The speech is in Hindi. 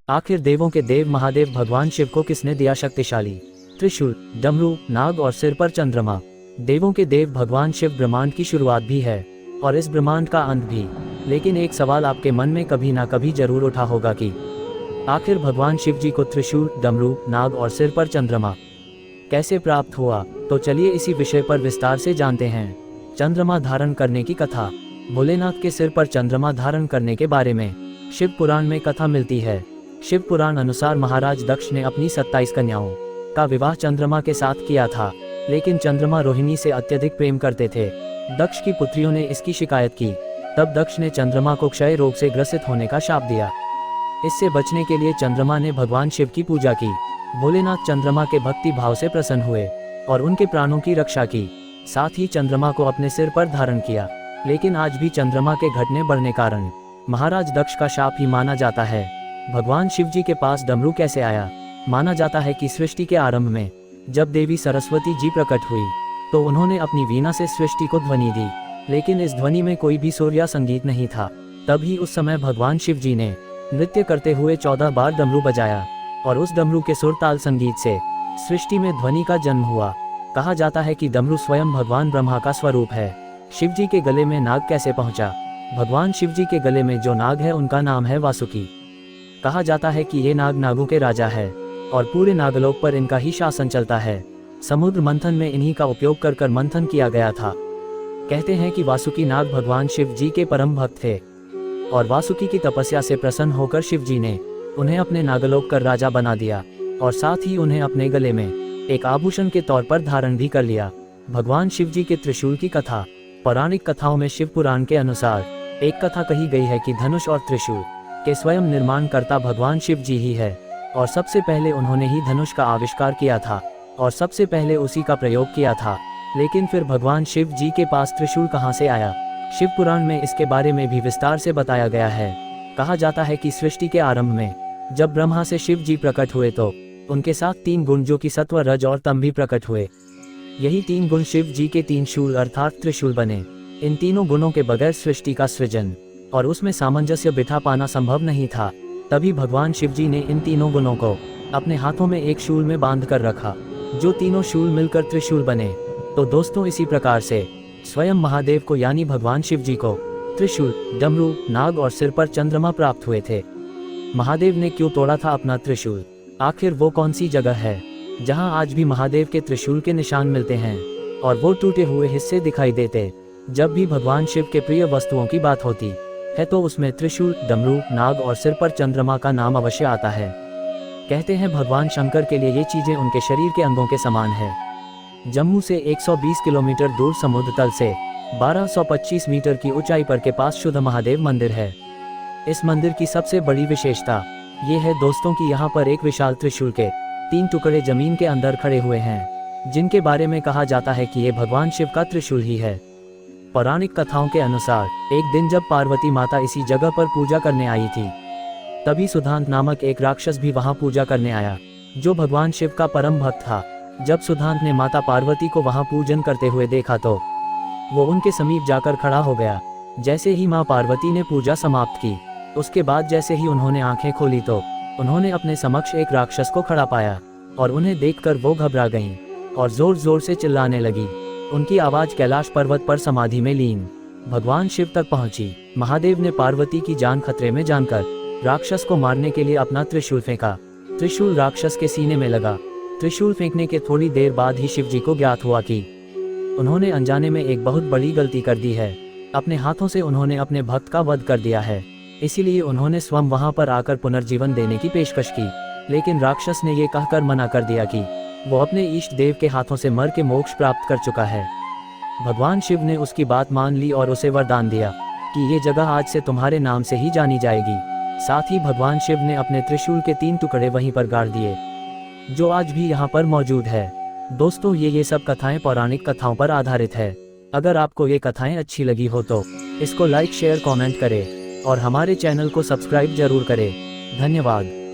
आखिर देवों के देव महादेव भगवान शिव को किसने दिया शक्तिशाली त्रिशूल, डमरू, नाग और सिर पर चंद्रमा। देवों के देव भगवान शिव ब्रह्मांड की शुरुआत भी है और इस ब्रह्मांड का अंत भी। लेकिन एक सवाल आपके मन में कभी ना कभी जरूर उठा होगा कि आखिर भगवान शिव जी को त्रिशूल, डमरू, नाग और सिर पर चंद्रमा कैसे प्राप्त हुआ। तो चलिए इसी विषय पर विस्तार से जानते हैं। चंद्रमा धारण करने की कथा। भोलेनाथ के सिर पर चंद्रमा धारण करने के बारे में शिव पुराण में कथा मिलती है। शिव पुराण अनुसार महाराज दक्ष ने अपनी 27 कन्याओं का विवाह चंद्रमा के साथ किया था, लेकिन चंद्रमा रोहिणी से अत्यधिक प्रेम करते थे। दक्ष की पुत्रियों ने इसकी शिकायत की। तब दक्ष ने चंद्रमा को क्षय रोग से ग्रसित होने का शाप दिया। इससे बचने के लिए चंद्रमा ने भगवान शिव की पूजा की। भोलेनाथ चंद्रमा के भक्ति भाव से प्रसन्न हुए और उनके प्राणों की रक्षा की। साथ ही चंद्रमा को अपने सिर पर धारण किया। लेकिन आज भी चंद्रमा के घटने बढ़ने कारण महाराज दक्ष का शाप ही माना जाता है। भगवान शिव जी के पास डमरू कैसे आया। माना जाता है कि सृष्टि के आरंभ में जब देवी सरस्वती जी प्रकट हुई तो उन्होंने अपनी वीणा से सृष्टि को ध्वनि दी, लेकिन इस ध्वनि में कोई भी सुर या संगीत नहीं था। तभी उस समय भगवान शिव जी ने नृत्य करते हुए 14 बार डमरू बजाया और उस डमरू के सुर ताल संगीत से सृष्टि में ध्वनि का जन्म हुआ। कहा जाता है कि डमरू स्वयं भगवान ब्रह्मा का स्वरूप है। शिव जी के गले में नाग कैसे पहुंचा। भगवान शिव जी के गले में जो नाग है उनका नाम है वासुकी। कहा जाता है कि ये नाग नागों के राजा है और पूरे नागलोक पर इनका ही शासन चलता है। समुद्र मंथन में इन्हीं का उपयोग कर मंथन किया गया था। कहते हैं कि वासुकी नाग भगवान शिव जी के परम भक्त थे और वासुकी की तपस्या से प्रसन्न होकर शिव जी ने उन्हें अपने नागलोक कर राजा बना दिया और साथ ही उन्हें अपने गले में एक आभूषण के तौर पर धारण भी कर लिया। भगवान शिव जी के त्रिशूल की कथा। पौराणिक कथाओं में शिव पुराण के अनुसार एक कथा कही गई है कि धनुष और त्रिशूल के स्वयं निर्माण करता भगवान शिव जी ही है और सबसे पहले उन्होंने ही धनुष का आविष्कार किया था और सबसे पहले उसी का प्रयोग किया था। लेकिन फिर भगवान शिव जी के पास त्रिशूल कहाँ से आया। शिव पुराण में इसके बारे में भी विस्तार से बताया गया है। कहा जाता है कि सृष्टि के आरंभ में जब ब्रह्मा से शिव जी प्रकट हुए तो उनके साथ 3 गुण जो कि सत्व, रज और तम भी प्रकट हुए। यही 3 गुण शिव जी के 3 शूल अर्थात त्रिशूल बने। इन तीनों गुणों के बगैर सृष्टि का सृजन और उसमें सामंजस्य बिठा पाना संभव नहीं था। तभी भगवान शिव जी ने इन तीनों गुणों को अपने हाथों में एक शूल में बांध कर रखा, जो तीनों शूल मिलकर त्रिशूल बने। तो दोस्तों, इसी प्रकार से स्वयं महादेव को यानी भगवान शिव जी को त्रिशूल, डमरू, नाग और सिर पर चंद्रमा प्राप्त हुए थे। महादेव ने क्यों तोड़ा था अपना त्रिशूल। आखिर वो कौन सी जगह है जहां आज भी महादेव के त्रिशूल के निशान मिलते हैं और वो टूटे हुए हिस्से दिखाई देते। जब भी भगवान शिव के प्रिय वस्तुओं की बात होती है तो उसमें त्रिशूल, डमरू, नाग और सिर पर चंद्रमा का नाम अवश्य आता है। कहते हैं भगवान शंकर के लिए ये चीजें उनके शरीर के अंगों के समान है। जम्मू से 120 किलोमीटर दूर समुद्र तल से 1225 मीटर की ऊंचाई पर के पास शुद्ध महादेव मंदिर है। इस मंदिर की सबसे बड़ी विशेषता ये है दोस्तों कि यहाँ पर एक विशाल त्रिशूल के 3 टुकड़े जमीन के अंदर खड़े हुए हैं, जिनके बारे में कहा जाता है कि ये भगवान शिव का त्रिशूल ही है। पौराणिक कथाओं के अनुसार एक दिन जब पार्वती माता इसी जगह पर पूजा करने आई थी, तभी सुधांत नामक एक राक्षस भी वहां पूजा करने आया, जो भगवान शिव का परम भक्त था। जब सुधांत ने माता पार्वती को वहां पूजन करते हुए देखा तो वो उनके समीप जाकर खड़ा हो गया। जैसे ही मां पार्वती ने पूजा समाप्त की, उसके बाद जैसे ही उन्होंने आंखें खोली तो उन्होंने अपने समक्ष एक राक्षस को खड़ा पाया और उन्हें देखकर वो घबरा गईं और जोर जोर से चिल्लाने लगी। उनकी आवाज कैलाश पर्वत पर समाधि में लीन भगवान शिव तक पहुंची। महादेव ने पार्वती की जान खतरे में जानकर राक्षस को मारने के लिए अपना त्रिशूल फेंका। त्रिशूल राक्षस के सीने में लगा। त्रिशूल फेंकने के थोड़ी देर बाद ही शिव जी को ज्ञात हुआ कि उन्होंने अनजाने में एक बहुत बड़ी गलती कर दी है। अपने हाथों से उन्होंने अपने भक्त का वध कर दिया है। इसीलिए उन्होंने स्वयं वहां पर आकर पुनर्जीवन देने की पेशकश की, लेकिन राक्षस ने ये कहकर मना कर दिया कि वो अपने इष्ट देव के हाथों से मर के मोक्ष प्राप्त कर चुका है। भगवान शिव ने उसकी बात मान ली और उसे वरदान दिया कि ये जगह आज से तुम्हारे नाम से ही जानी जाएगी। साथ ही भगवान शिव ने अपने त्रिशूल के 3 टुकड़े वहीं पर गाड़ दिए, जो आज भी यहाँ पर मौजूद है। दोस्तों, ये सब कथाएं पौराणिक कथाओं पर आधारित है। अगर आपको ये कथाएं अच्छी लगी हो तो इसको लाइक, शेयर, कमेंट करें और हमारे चैनल को सब्सक्राइब जरूर करें। धन्यवाद।